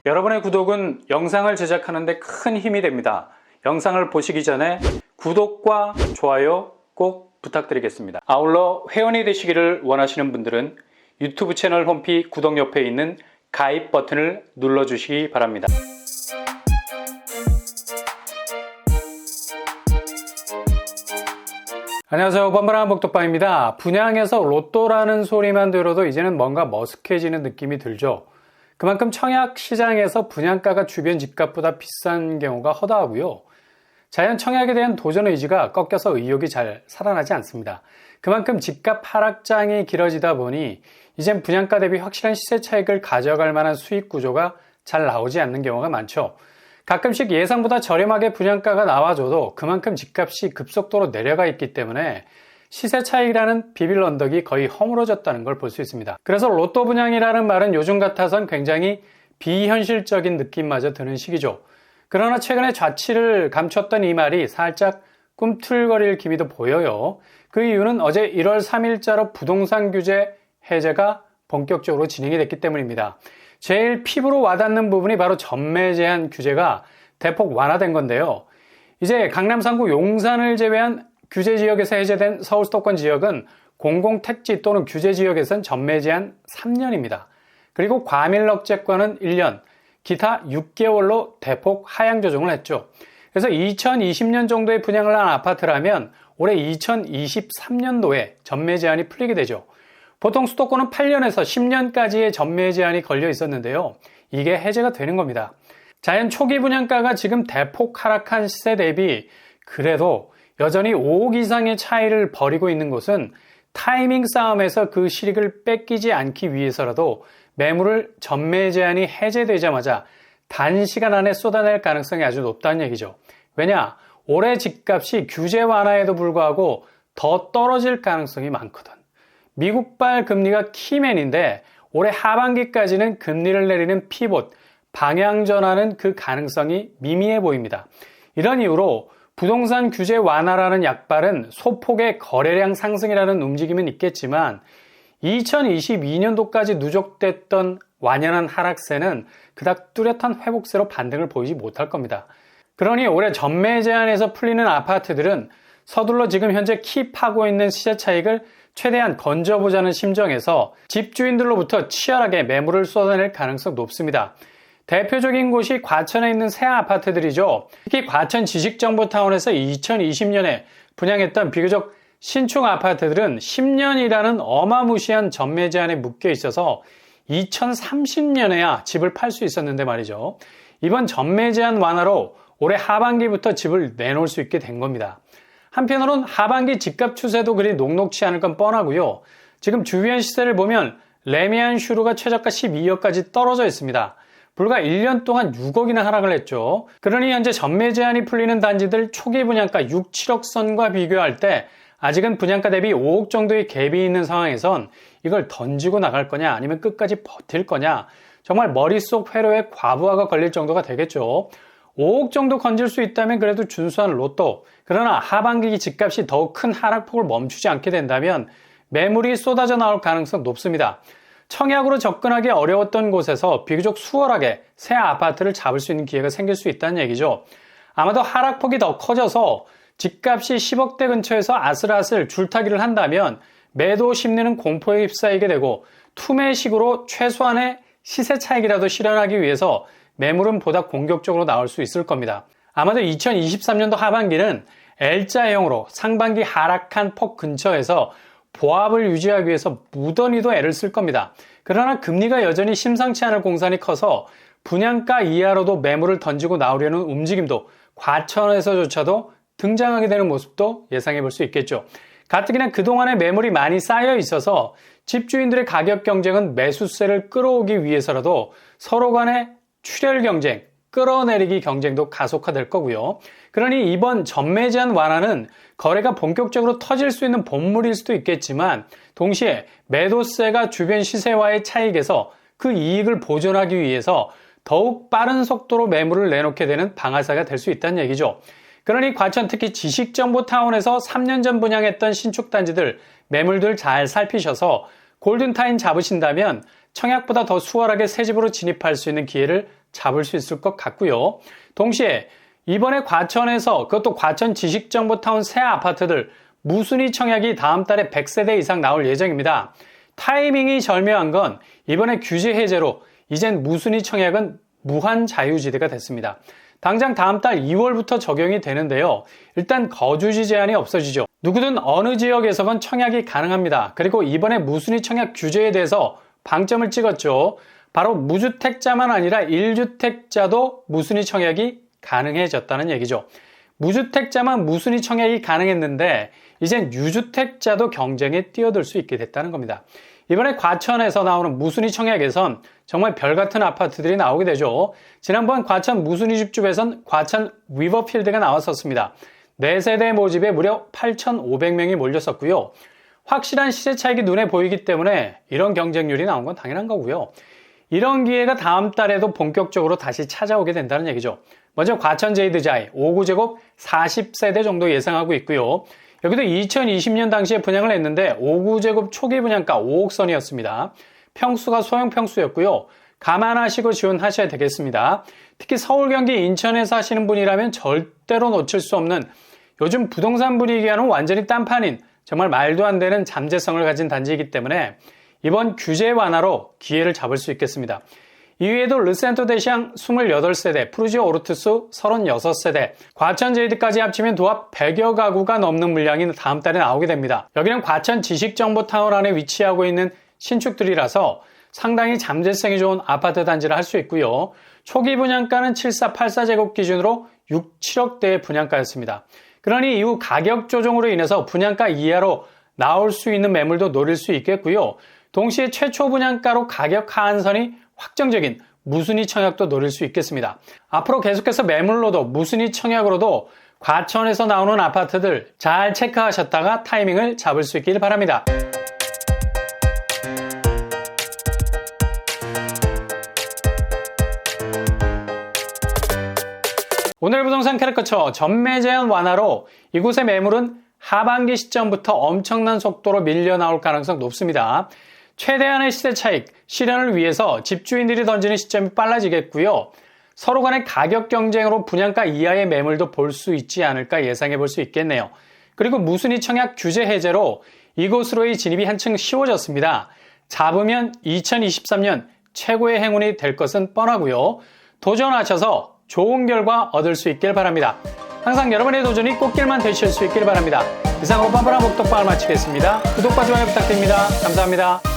여러분의 구독은 영상을 제작하는 데 큰 힘이 됩니다. 영상을 보시기 전에 구독과 좋아요 꼭 부탁드리겠습니다. 아울러 회원이 되시기를 원하시는 분들은 유튜브 채널 홈피 구독 옆에 있는 가입 버튼을 눌러주시기 바랍니다. 안녕하세요. 번번한 복덕방입니다. 분양에서 로또라는 소리만 들어도 이제는 뭔가 머쓱해지는 느낌이 들죠. 그만큼 청약 시장에서 분양가가 주변 집값보다 비싼 경우가 허다하고요. 자연 청약에 대한 도전 의지가 꺾여서 의욕이 잘 살아나지 않습니다. 그만큼 집값 하락장이 길어지다 보니 이젠 분양가 대비 확실한 시세 차익을 가져갈 만한 수익 구조가 잘 나오지 않는 경우가 많죠. 가끔씩 예상보다 저렴하게 분양가가 나와줘도 그만큼 집값이 급속도로 내려가 있기 때문에 시세 차익이라는 비빌 언덕이 거의 허물어졌다는 걸 볼 수 있습니다. 그래서 로또 분양이라는 말은 요즘 같아선 굉장히 비현실적인 느낌마저 드는 시기죠. 그러나 최근에 좌치를 감췄던 이 말이 살짝 꿈틀거릴 기미도 보여요. 그 이유는 어제 1월 3일자로 부동산 규제 해제가 본격적으로 진행이 됐기 때문입니다. 제일 피부로 와닿는 부분이 바로 전매 제한 규제가 대폭 완화된 건데요. 이제 강남 3구 용산을 제외한 규제 지역에서 해제된 서울 수도권 지역은 공공택지 또는 규제 지역에선 전매 제한 3년입니다. 그리고 과밀억제권은 1년, 기타 6개월로 대폭 하향 조정을 했죠. 그래서 2020년 정도에 분양을 한 아파트라면 올해 2023년도에 전매 제한이 풀리게 되죠. 보통 수도권은 8년에서 10년까지의 전매 제한이 걸려 있었는데요. 이게 해제가 되는 겁니다. 자연 초기 분양가가 지금 대폭 하락한 시세 대비 그래도 여전히 5억 이상의 차이를 벌이고 있는 곳은 타이밍 싸움에서 그 실익을 뺏기지 않기 위해서라도 매물을 전매 제한이 해제되자마자 단시간 안에 쏟아낼 가능성이 아주 높다는 얘기죠. 왜냐? 올해 집값이 규제 완화에도 불구하고 더 떨어질 가능성이 많거든. 미국발 금리가 키맨인데 올해 하반기까지는 금리를 내리는 피봇, 방향 전환은 그 가능성이 미미해 보입니다. 이런 이유로 부동산 규제 완화라는 약발은 소폭의 거래량 상승이라는 움직임은 있겠지만 2022년도까지 누적됐던 완연한 하락세는 그닥 뚜렷한 회복세로 반등을 보이지 못할 겁니다. 그러니 올해 전매 제한에서 풀리는 아파트들은 서둘러 지금 현재 킵하고 있는 시세 차익을 최대한 건져보자는 심정에서 집주인들로부터 치열하게 매물을 쏟아낼 가능성이 높습니다. 대표적인 곳이 과천에 있는 새 아파트들이죠. 특히 과천 지식정보타운에서 2020년에 분양했던 비교적 신축 아파트들은 10년이라는 어마무시한 전매 제한에 묶여 있어서 2030년에야 집을 팔 수 있었는데 말이죠. 이번 전매 제한 완화로 올해 하반기부터 집을 내놓을 수 있게 된 겁니다. 한편으로는 하반기 집값 추세도 그리 녹록치 않을 건 뻔하고요. 지금 주변 시세를 보면 레미안 슈르가 최저가 12억까지 떨어져 있습니다. 불과 1년 동안 6억이나 하락을 했죠. 그러니 현재 전매 제한이 풀리는 단지들 초기 분양가 6, 7억 선과 비교할 때 아직은 분양가 대비 5억 정도의 갭이 있는 상황에선 이걸 던지고 나갈 거냐 아니면 끝까지 버틸 거냐 정말 머릿속 회로에 과부하가 걸릴 정도가 되겠죠. 5억 정도 건질 수 있다면 그래도 준수한 로또. 그러나 하반기 집값이 더욱 큰 하락폭을 멈추지 않게 된다면 매물이 쏟아져 나올 가능성 높습니다. 청약으로 접근하기 어려웠던 곳에서 비교적 수월하게 새 아파트를 잡을 수 있는 기회가 생길 수 있다는 얘기죠. 아마도 하락폭이 더 커져서 집값이 10억대 근처에서 아슬아슬 줄타기를 한다면 매도 심리는 공포에 휩싸이게 되고 투매식으로 최소한의 시세 차익이라도 실현하기 위해서 매물은 보다 공격적으로 나올 수 있을 겁니다. 아마도 2023년도 하반기는 L자형으로 상반기 하락한 폭 근처에서 보합을 유지하기 위해서 무던히도 애를 쓸 겁니다. 그러나 금리가 여전히 심상치 않을 공산이 커서 분양가 이하로도 매물을 던지고 나오려는 움직임도 과천에서조차도 등장하게 되는 모습도 예상해 볼 수 있겠죠. 가뜩이나 그동안에 매물이 많이 쌓여 있어서 집주인들의 가격 경쟁은 매수세를 끌어오기 위해서라도 서로 간의 출혈 경쟁, 끌어내리기 경쟁도 가속화될 거고요. 그러니 이번 전매 제한 완화는 거래가 본격적으로 터질 수 있는 본물일 수도 있겠지만 동시에 매도세가 주변 시세와의 차익에서 그 이익을 보존하기 위해서 더욱 빠른 속도로 매물을 내놓게 되는 방아쇠가 될 수 있다는 얘기죠. 그러니 과천 특히 지식정보타운에서 3년 전 분양했던 신축 단지들 매물들 잘 살피셔서 골든타임 잡으신다면 청약보다 더 수월하게 새집으로 진입할 수 있는 기회를 잡을 수 있을 것 같고요. 동시에 이번에 과천에서 그것도 과천 지식정보타운 새 아파트들 무순위 청약이 다음 달에 100세대 이상 나올 예정입니다. 타이밍이 절묘한 건 이번에 규제 해제로 이젠 무순위 청약은 무한 자유지대가 됐습니다. 당장 다음 달 2월부터 적용이 되는데요. 일단 거주지 제한이 없어지죠. 누구든 어느 지역에서건 청약이 가능합니다. 그리고 이번에 무순위 청약 규제에 대해서 방점을 찍었죠. 바로 무주택자만 아니라 1주택자도 무순위 청약이 가능해졌다는 얘기죠. 무주택자만 무순위 청약이 가능했는데 이젠 유주택자도 경쟁에 뛰어들 수 있게 됐다는 겁니다. 이번에 과천에서 나오는 무순위 청약에선 정말 별같은 아파트들이 나오게 되죠. 지난번 과천 무순위 집중에선 과천 위버필드가 나왔었습니다. 4세대 모집에 무려 8,500명이 몰렸었고요. 확실한 시세 차익이 눈에 보이기 때문에 이런 경쟁률이 나온 건 당연한 거고요. 이런 기회가 다음 달에도 본격적으로 다시 찾아오게 된다는 얘기죠. 먼저 과천 제이드자이 5구제곱 40세대 정도 예상하고 있고요. 여기도 2020년 당시에 분양을 했는데 5구제곱 초기 분양가 5억 선이었습니다. 평수가 소형 평수였고요. 감안하시고 지원하셔야 되겠습니다. 특히 서울, 경기, 인천에 사시는 분이라면 절대로 놓칠 수 없는 요즘 부동산 분위기와는 완전히 딴판인 정말 말도 안 되는 잠재성을 가진 단지이기 때문에 이번 규제 완화로 기회를 잡을 수 있겠습니다. 이외에도 르센토 대시앙 28세대, 푸르지오 오르투스 36세대, 과천 제이드까지 합치면 도합 100여 가구가 넘는 물량이 다음 달에 나오게 됩니다. 여기는 과천 지식정보타운 안에 위치하고 있는 신축들이라서 상당히 잠재성이 좋은 아파트 단지를 할 수 있고요. 초기 분양가는 7484제곱 기준으로 6, 7억대의 분양가였습니다. 그러니 이후 가격 조정으로 인해서 분양가 이하로 나올 수 있는 매물도 노릴 수 있겠고요. 동시에 최초 분양가로 가격 하한선이 확정적인 무순위 청약도 노릴 수 있겠습니다. 앞으로 계속해서 매물로도 무순위 청약으로도 과천에서 나오는 아파트들 잘 체크하셨다가 타이밍을 잡을 수 있길 바랍니다. 오늘 부동산 캐릭터처 전매 제한 완화로 이곳의 매물은 하반기 시점부터 엄청난 속도로 밀려 나올 가능성 높습니다. 최대한의 시세 차익 실현을 위해서 집주인들이 던지는 시점이 빨라지겠고요. 서로 간의 가격 경쟁으로 분양가 이하의 매물도 볼 수 있지 않을까 예상해 볼 수 있겠네요. 그리고 무순위 청약 규제 해제로 이곳으로의 진입이 한층 쉬워졌습니다. 잡으면 2023년 최고의 행운이 될 것은 뻔하고요. 도전하셔서 좋은 결과 얻을 수 있길 바랍니다. 항상 여러분의 도전이 꽃길만 되실 수 있길 바랍니다. 이상으로 빠바라 목덕방을 마치겠습니다. 구독과 좋아요 부탁드립니다. 감사합니다.